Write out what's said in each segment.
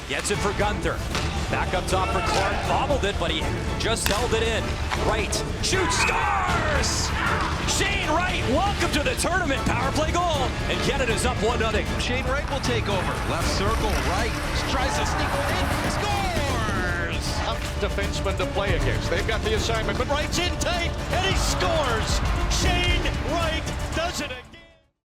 Gets it for Gunther. Back up top for Clark. Bobbled it, but he just held it in. Wright shoots, scores! Shane Wright, welcome to the tournament. Power play goal. And Canada is up 1-0. Shane Wright will take over. Left circle, Wright tries to sneak one in. Scores! Up defenseman to play against. They've got the assignment, but Wright's in tight, and he scores! Shane Wright does it again.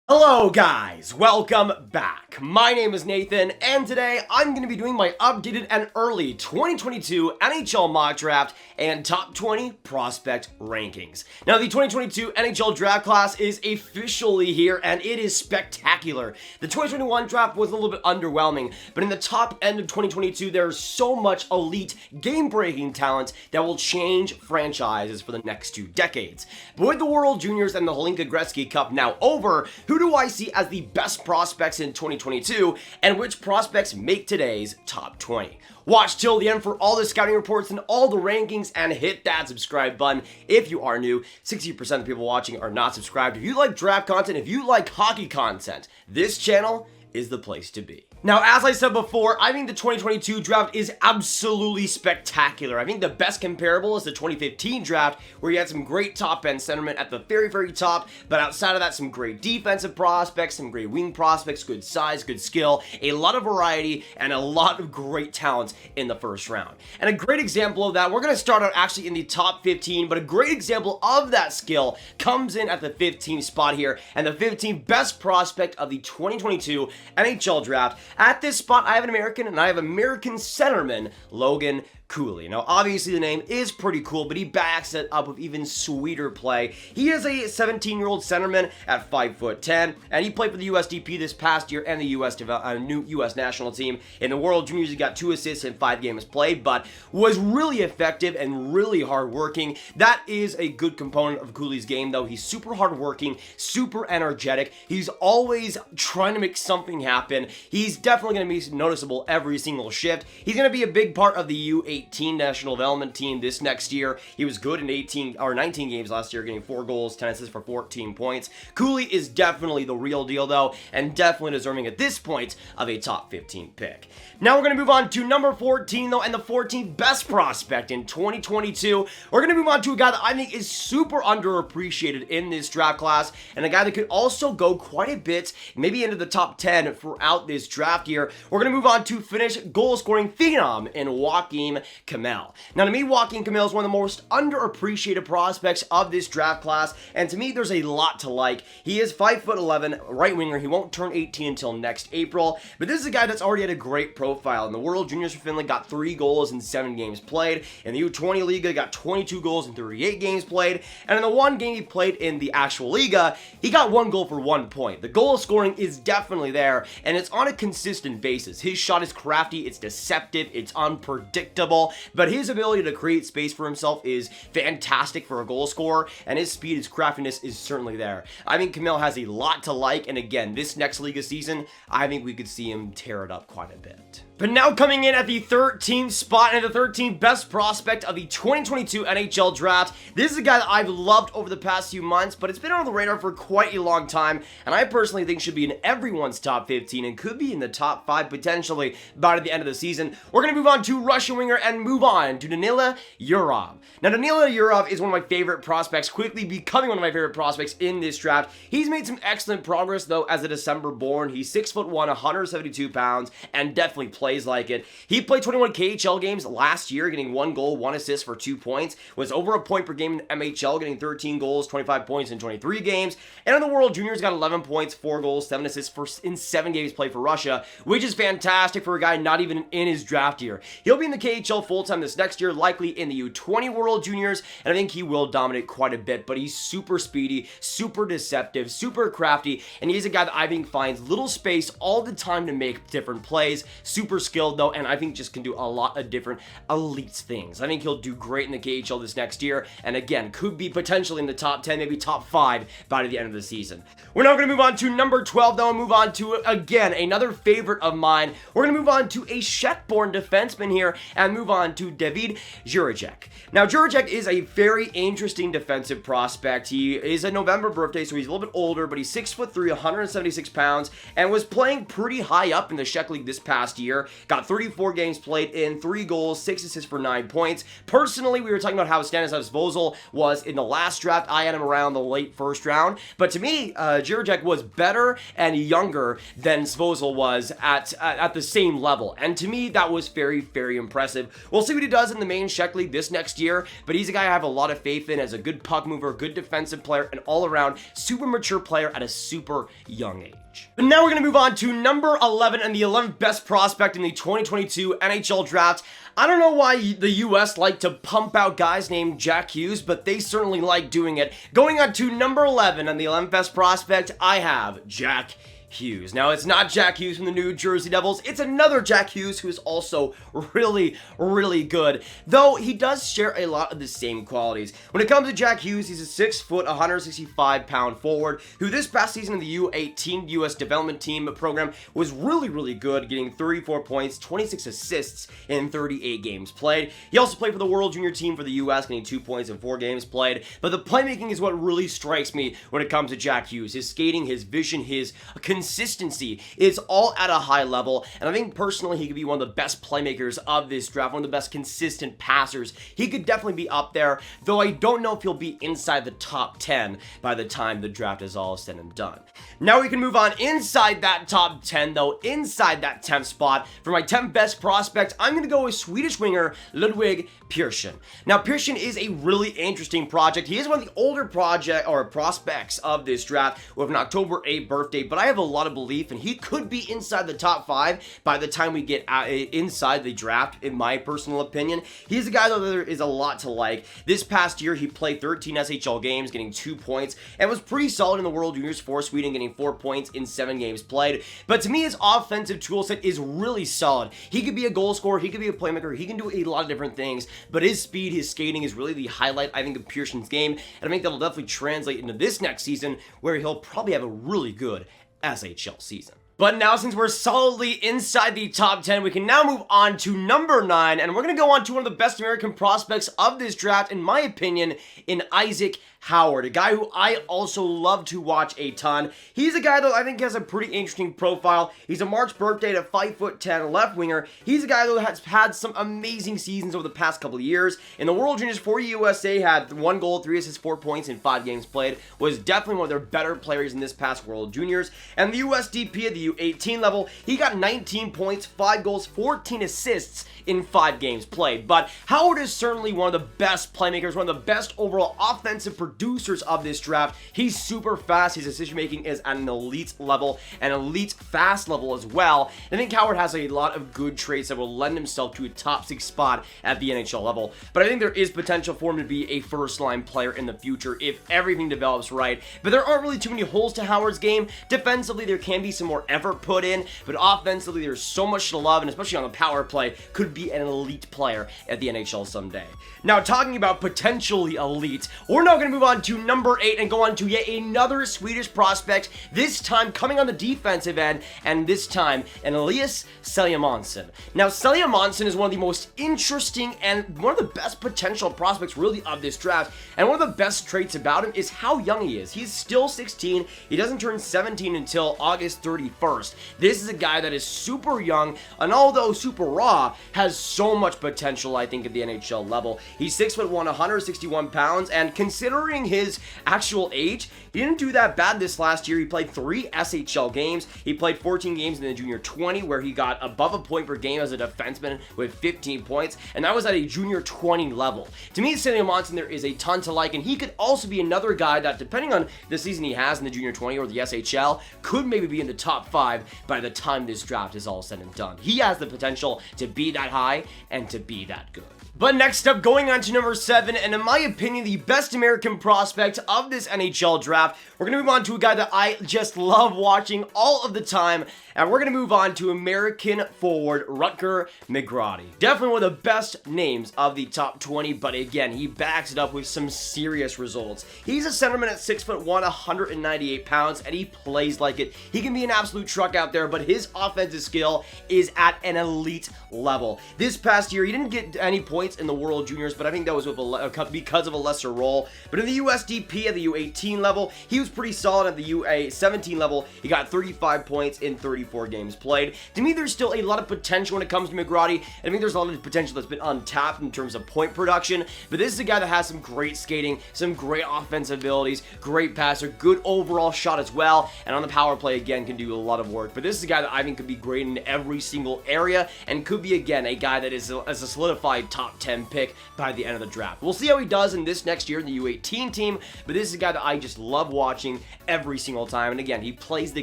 Hello guys, welcome back. My name is Nathan, and today I'm going to be doing my updated and early 2022 NHL mock draft and top 20 prospect rankings. Now the 2022 NHL draft class is officially here, and it is spectacular. The 2021 draft was a little bit underwhelming, but in the top end of 2022 there's so much elite game-breaking talent that will change franchises for the next 2 decades. But with the World Juniors and the Hlinka Gretzky Cup now over, who do I see as the best prospects in 2022, and which prospects make today's top 20? Watch till the end for all the scouting reports and all the rankings, and hit that subscribe button if you are new. 60% of the people watching are not subscribed. If you like draft content, if you like hockey content, this channel is the place to be. Now, as I said before, I think the 2022 draft is absolutely spectacular. I think the best comparable is the 2015 draft, where you had some great top-end centermen at the very, very top, but outside of that, some great defensive prospects, some great wing prospects, good size, good skill, a lot of variety, and a lot of great talent in the first round. And a great example of that, we're going to start out actually in the top 15, but a great example of that skill comes in at the 15th spot here, and the 15th best prospect of the 2022 NHL draft. At this spot, I have an American, and I have American centerman, Logan Cooley. Now, obviously, the name is pretty cool, but he backs it up with even sweeter play. He is a 17-year-old centerman at 5'10", and he played for the USDP this past year and the new U.S. national team. In the World Juniors, he got 2 assists in 5 games played, but was really effective and really hardworking. That is a good component of Cooley's game, though. He's super hardworking, super energetic. He's always trying to make something happen. He's definitely going to be noticeable every single shift. He's going to be a big part of the U18 national development team this next year. He was good in 19 games last year, getting 4 goals, 10 assists for 14 points. Cooley is definitely the real deal, though, and definitely deserving at this point of a top 15 pick. Now we're going to move on to number 14, though, and the 14th best prospect in 2022. We're going to move on to a guy that I think is super underappreciated in this draft class, and a guy that could also go quite a bit, maybe into the top 10 throughout this draft year. We're going to move on to Finnish goal-scoring phenom in Joakim Kemell. Now, to me, Joakim Kemell is one of the most underappreciated prospects of this draft class, and to me, there's a lot to like. He is 5'11", right winger. He won't turn 18 until next April, but this is a guy that's already had a great profile. In the World Juniors for Finland, got 3 goals in 7 games played. In the U20 Liga, got 22 goals in 38 games played, and in the 1 game he played in the actual Liga, he got 1 goal for 1 point. The goal scoring is definitely there, and it's on a consistent basis. His shot is crafty, it's deceptive, it's unpredictable, but his ability to create space for himself is fantastic for a goal scorer, and his speed, his craftiness is certainly there. I think Kemell has a lot to like, and again, this next Liga season, I think we could see him tear it up quite a bit. But now coming in at the 13th spot and the 13th best prospect of the 2022 NHL draft, this is a guy that I've loved over the past few months, but it's been on the radar for quite a long time, and I personally think should be in everyone's top 15 and could be in the top 5 potentially by the end of the season. We're going to move on to Russian winger and move on to Danila Yurov. Now, Danila Yurov is one of my favorite prospects, quickly becoming one of my favorite prospects in this draft. He's made some excellent progress, though, as a December born. He's 6'1", 172 pounds, and definitely plays like it. He played 21 KHL games last year, getting 1 goal, 1 assist for 2 points, was over a point per game in MHL, getting 13 goals, 25 points in 23 games, and in the World Juniors got 11 points, 4 goals, 7 assists in 7 games played for Russia, which is fantastic for a guy not even in his draft year. He'll be in the KHL full-time this next year, likely in the U20 World Juniors, and I think he will dominate quite a bit, but he's super speedy, super deceptive, super crafty, and he's a guy that I think finds little space all the time to make different plays, super skilled though, and I think just can do a lot of different elite things. I think he'll do great in the KHL this next year, and again, could be potentially in the top 10, maybe top 5 by the end of the season. We're now going to move on to number 12 though, and move on to, again, another favorite of mine. We're going to move on to a Czech-born defenseman here, and move on to David Juraj. Now, Juraj is a very interesting defensive prospect. He is a November birthday, so he's a little bit older, but he's 6'3", 176 pounds, and was playing pretty high up in the Czech League this past year. year. Got 34 games played in, 3 goals, 6 assists for 9 points. Personally, we were talking about how Stanislav Svozil was in the last draft. I had him around the late first round. But to me, Juraj was better and younger than Svozil was at the same level. And to me, that was very, very impressive. We'll see what he does in the main Czech League this next year, but he's a guy I have a lot of faith in as a good puck mover, good defensive player, and all-around super mature player at a super young age. But now we're going to move on to number 11 and the 11th best prospect in the 2022 NHL draft. I don't know why the US like to pump out guys named Jack Hughes, but they certainly like doing it. Going on to number 11 and the 11th best prospect, I have Jack Hughes. Now, it's not Jack Hughes from the New Jersey Devils. It's another Jack Hughes who is also really, really good, though he does share a lot of the same qualities. When it comes to Jack Hughes, he's a 6 foot, 165-pound forward who this past season in the U18 US Development Team program was really good, getting 34 points, 26 assists in 38 games played. He also played for the World Junior team for the US, getting 2 points in 4 games played. But the playmaking is what really strikes me when it comes to Jack Hughes. His skating, his vision, his consistency is all at a high level, and I think personally he could be one of the best playmakers of this draft, one of the best consistent passers. He could definitely be up there, though I don't know if he'll be inside the top 10 by the time the draft is all said and done. Now we can move on inside that top 10, though, inside that 10th spot. For my 10th best prospect, I'm going to go with Swedish winger Ludwig Persson. Now, Persson is a really interesting project. He is one of the older prospects of this draft with an October 8th birthday, but I have a lot of belief, and he could be inside the top 5 by the time we get inside the draft, in my personal opinion. He's a guy, though, there is a lot to like. This past year, he played 13 SHL games, getting 2 points, and was pretty solid in the World Juniors for Sweden, getting 4 points in 7 games played. But to me, his offensive toolset is really solid. He could be a goal scorer, he could be a playmaker, he can do a lot of different things, but his speed, his skating is really the highlight, I think, of Persson's game, and I think that'll definitely translate into this next season, where he'll probably have a really good SHL season. But now, since we're solidly inside the top 10, we can now move on to number 9, and we're going to go on to one of the best American prospects of this draft, in my opinion, in Isaac Howard, a guy who I also love to watch a ton. He's a guy, though, I think has a pretty interesting profile. He's a March birthday at 5'10" left winger. He's a guy, though, that has had some amazing seasons over the past couple of years. In the World Juniors for USA, had 1 goal, 3 assists, 4 points in 5 games played. Was definitely one of their better players in this past World Juniors. And the USDP at the U18 level, he got 19 points, 5 goals, 14 assists in 5 games played. But Howard is certainly one of the best playmakers, one of the best overall offensive producers of this draft. He's super fast. His decision making is at an elite level, an elite fast level as well. I think Howard has a lot of good traits that will lend himself to a top 6 spot at the NHL level. But I think there is potential for him to be a first-line player in the future if everything develops right. But there aren't really too many holes to Howard's game. Defensively, there can be some more effort put in, but offensively, there's so much to love, and especially on the power play, could be an elite player at the NHL someday. Now, talking about potentially elite, we're now going to move on to number 8 and go on to yet another Swedish prospect, this time coming on the defensive end, and this time an Elias Salomonsson. Now, Salomonsson is one of the most interesting and one of the best potential prospects really of this draft, and one of the best traits about him is how young he is. He's still 16. He doesn't turn 17 until August 31st. This is a guy that is super young, and although super raw, has so much potential, I think, at the NHL level. He's 6'1", 161 pounds, and considering his actual age, he didn't do that bad this last year. He played 3 SHL games. He played 14 games in the Junior 20, where he got above a point per game as a defenseman with 15 points, and that was at a Junior 20 level. To me, Salomonsson, there is a ton to like, and he could also be another guy that, depending on the season he has in the Junior 20 or the SHL, could maybe be in the top 5 by the time this draft is all said and done. He has the potential to be that high and to be that good. But next up, going on to number 7, and in my opinion, the best American prospect of this NHL draft, we're going to move on to a guy that I just love watching all of the time, and we're going to move on to American forward Rutger McGroarty. Definitely one of the best names of the top 20, but again, he backs it up with some serious results. He's a centerman at 6'1", 198 pounds, and he plays like it. He can be an absolute truck out there, but his offensive skill is at an elite level. This past year, he didn't get any points points in the World Juniors, but I think that was with because of a lesser role. But in the USDP at the U18 level, he was pretty solid. At the U17 level, he got 35 points in 34 games played. To me, there's still a lot of potential when it comes to McGroarty. I think there's a lot of potential that's been untapped in terms of point production, but this is a guy that has some great skating, some great offensive abilities, great passer, good overall shot as well, and on the power play, again, can do a lot of work. But this is a guy that I think could be great in every single area, and could be, again, a guy that is a solidified top 10 pick by the end of the draft. We'll see how he does in this next year in the U18 team, but this is a guy that I just love watching every single time, and again, he plays the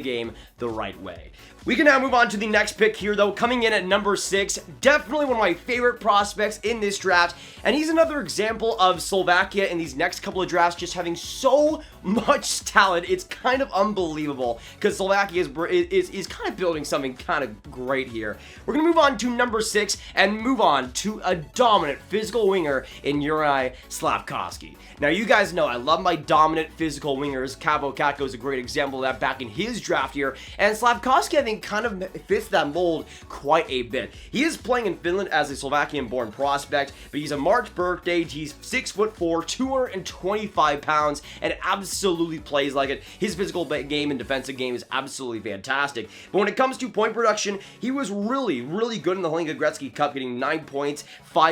game the right way. We can now move on to the next pick here, though, coming in at number 6, definitely one of my favorite prospects in this draft, and he's another example of Slovakia in these next couple of drafts just having so much talent. It's kind of unbelievable, because Slovakia is kind of building something kind of great here. We're going to move on to number 6, and move on to a dominant physical winger in Juraj Slafkovsky. Now, you guys know I love my dominant physical wingers. Kaapo Kakko is a great example of that back in his draft year, and Slafkovsky, I think, kind of fits that mold quite a bit. He is playing in Finland as a Slovakian-born prospect, but he's a March birthday. He's 6'4", 225 pounds, and absolutely plays like it. His physical game and defensive game is absolutely fantastic. But when it comes to point production, he was really, really good in the Hlinka Gretzky Cup, getting 9 points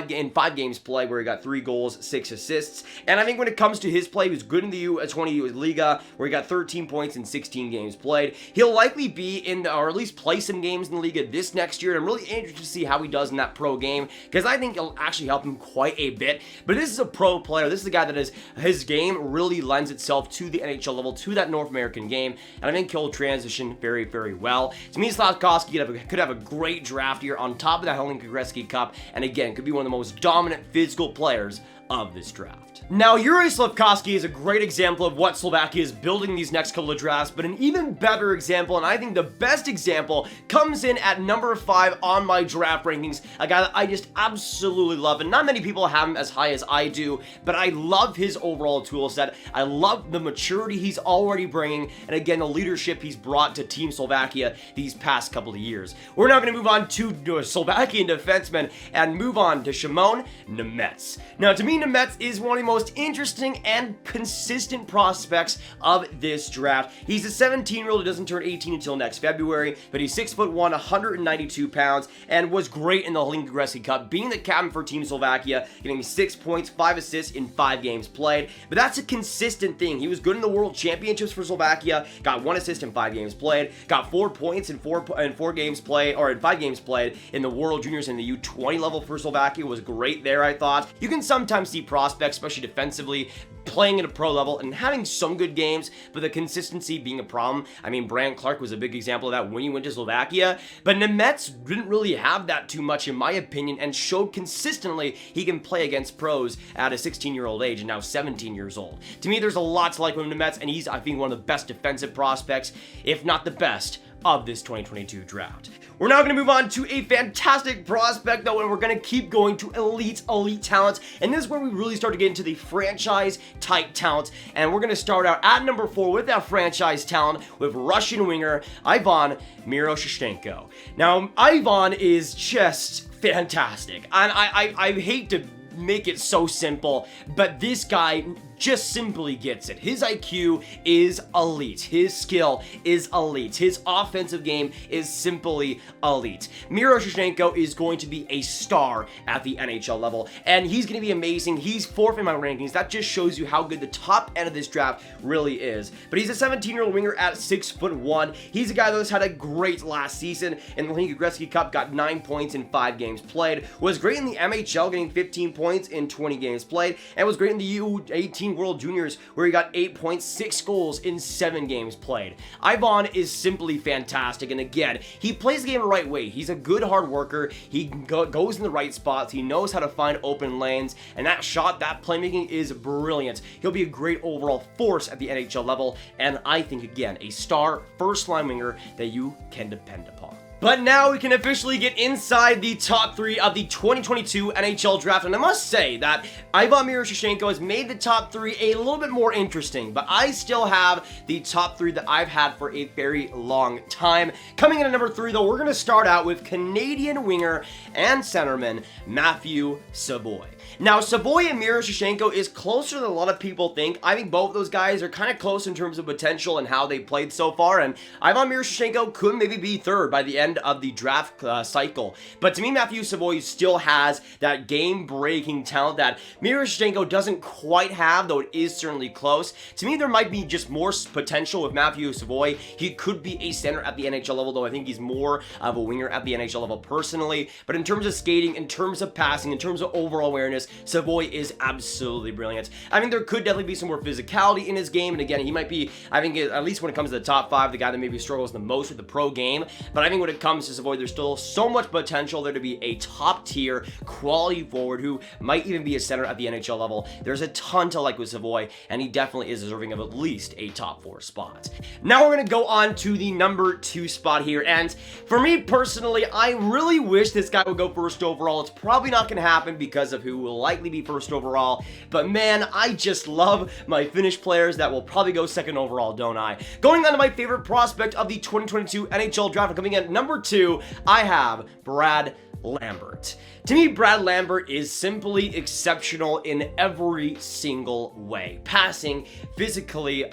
in 5 games play, where he got 3 goals, 6 assists. And I think when it comes to his play, he was good in the U20 Liga, where he got 13 points in 16 games played. He'll likely be in or at least play some games in the Liga this next year, and I'm really interested to see how he does in that pro game, because I think it'll actually help him quite a bit. But this is a pro player. This is a guy that his game really lends itself to the NHL level, to that North American game, and I think he'll transition very, very well. To me, Slafkovsky could have a great draft year on top of that Hlinka Gretzky Cup, and again, could be one of the most dominant physical players of this draft. Now, Juraj Slafkovsky is a great example of what Slovakia is building these next couple of drafts, but an even better example, and I think the best example, comes in at number 5 on my draft rankings, a guy that I just absolutely love, and not many people have him as high as I do, but I love his overall tool set. I love the maturity he's already bringing, and again, the leadership he's brought to Team Slovakia these past couple of years. We're now going to move on to a Slovakian defenseman and move on to Szymon Nemec. Now, to me, Nemec is one of the most interesting and consistent prospects of this draft. He's a 17-year-old who doesn't turn 18 until next February, but he's 6'1", 192 pounds, and was great in the Hlinka Gretzky Cup, being the captain for Team Slovakia, getting 6 points, 5 assists in 5 games played. But that's a consistent thing. He was good in the World Championships for Slovakia, got 1 assist in 5 games played, got 4 points in 4 games played, or in 5 games played in the World Juniors and the U20 level for Slovakia. Was great there, I thought. You can sometimes see prospects, especially defensively, playing at a pro level and having some good games, but the consistency being a problem. I mean, Brant Clark was a big example of that when he went to Slovakia, but Nemec didn't really have that too much, in my opinion, and showed consistently he can play against pros at a 16-year-old age and now 17 years old. To me, there's a lot to like with Nemec, and he's, I think, one of the best defensive prospects, if not the best, of this 2022 draft. We're now going to move on to a fantastic prospect, though, and we're going to keep going to elite talent, and this is where we really start to get into the franchise-type talent, and we're going to start out at number 4 with that franchise talent with Russian winger Ivan Miroshnichenko. Now, Ivan is just fantastic, and I hate to make it so simple, but this guy just simply gets it. His IQ is elite. His skill is elite. His offensive game is simply elite. Miroshnichenko is going to be a star at the NHL level, and he's going to be amazing. He's 4th in my rankings. That just shows you how good the top end of this draft really is. But he's a 17-year-old winger at 6'1". He's a guy that's had a great last season in the Hlinka Gretzky Cup, got 9 points in 5 games played, was great in the MHL, getting 15 points in 20 games played, and was great in the U18 World Juniors, where he got 8 points, 6 goals in 7 games played. Ivan is simply fantastic, and again, he plays the game the right way. He's a good hard worker. He goes in the right spots. He knows how to find open lanes, and that shot, that playmaking is brilliant. He'll be a great overall force at the NHL level, and I think, again, a star first-line winger that you can depend upon. But now we can officially get inside the top 3 of the 2022 NHL draft, and I must say that Ivan Miroshnichenko has made the top 3 a little bit more interesting, but I still have the top 3 that I've had for a very long time. Coming in at number 3, though, we're going to start out with Canadian winger and centerman Matthew Savoie. Now, Savoie and Miroshnichenko is closer than a lot of people think. I think both of those guys are kind of close in terms of potential and how they played so far, and Ivan Miroshnichenko could maybe be third by the end of the draft cycle. But to me, Matthew Savoie still has that game-breaking talent that Miroshnichenko doesn't quite have, though it is certainly close. To me, there might be just more potential with Matthew Savoie. He could be a center at the NHL level, though I think he's more of a winger at the NHL level personally. But in terms of skating, in terms of passing, in terms of overall awareness, Savoie is absolutely brilliant. I mean, there could definitely be some more physicality in his game, and again, he might be, I think, at least when it comes to the top 5, the guy that maybe struggles the most with the pro game. But I think when it comes to Savoie, there's still so much potential there to be a top-tier quality forward who might even be a center at the NHL level. There's a ton to like with Savoie, and he definitely is deserving of at least a top 4 spot. Now we're going to go on to the number 2 spot here, and for me personally, I really wish this guy would go first overall. It's probably not going to happen because of who will likely be first overall, but man, I just love my Finnish players that will probably go second overall, don't I? Going on to my favorite prospect of the 2022 NHL draft, coming in at number 2, I have Brad Lambert. To me, Brad Lambert is simply exceptional in every single way. Passing, physically,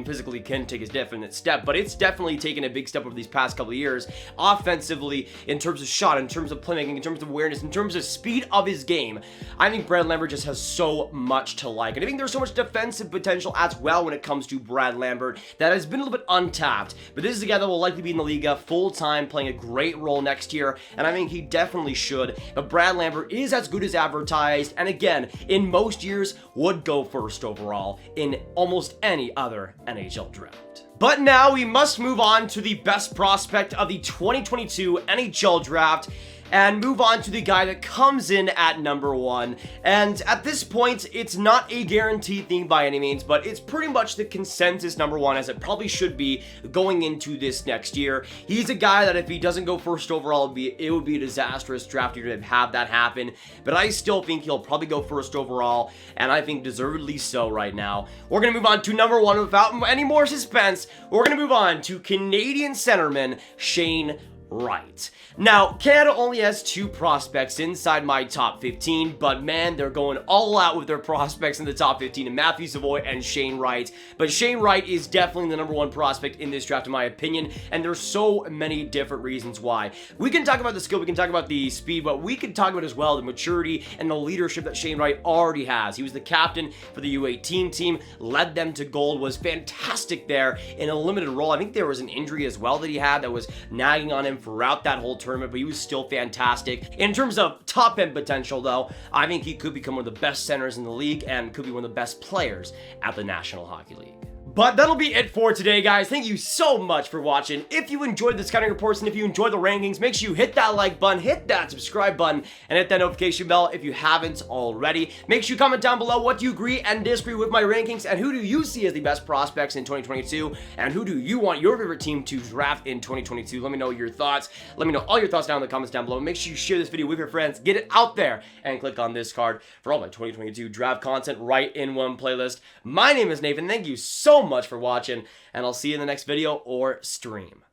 physically can take a definite step, but it's definitely taken a big step over these past couple of years. Offensively, in terms of shot, in terms of playmaking, in terms of awareness, in terms of speed of his game, I think Brad Lambert just has so much to like. And I think there's so much defensive potential as well when it comes to Brad Lambert that has been a little bit untapped. But this is a guy that will likely be in the Liga full-time, playing a great role next year, and I think he definitely should. But Brad Lambert is as good as advertised, and again, in most years, would go first overall in almost any other NHL draft. But now we must move on to the best prospect of the 2022 NHL draft, and move on to the guy that comes in at number 1. And at this point, it's not a guaranteed thing by any means, but it's pretty much the consensus number 1, as it probably should be going into this next year. He's a guy that if he doesn't go first overall, it would be a disastrous draft year to have that happen. But I still think he'll probably go first overall, and I think deservedly so right now. We're going to move on to number 1 without any more suspense. We're going to move on to Canadian centerman Shane Wright. Now, Canada only has 2 prospects inside my top 15, but man, they're going all out with their prospects in the top 15, and Matthew Savoie and Shane Wright. But Shane Wright is definitely the number 1 prospect in this draft, in my opinion, and there's so many different reasons why. We can talk about the skill, we can talk about the speed, but we can talk about as well the maturity and the leadership that Shane Wright already has. He was the captain for the U18 team, led them to gold, was fantastic there in a limited role. I think there was an injury as well that he had that was nagging on him throughout that whole tournament, but he was still fantastic. In terms of top-end potential, though, I think he could become one of the best centers in the league and could be one of the best players at the National Hockey League. But that'll be it for today, guys. Thank you so much for watching. If you enjoyed the scouting reports and if you enjoyed the rankings, make sure you hit that like button, hit that subscribe button, and hit that notification bell if you haven't already. Make sure you comment down below what you agree and disagree with my rankings, and who do you see as the best prospects in 2022, and who do you want your favorite team to draft in 2022. Let me know your thoughts. Let me know all your thoughts down in the comments down below. Make sure you share this video with your friends, get it out there, and click on this card for all my 2022 draft content right in one playlist. My name is Nathan. Thank you so much for watching, and I'll see you in the next video or stream.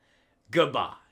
Goodbye.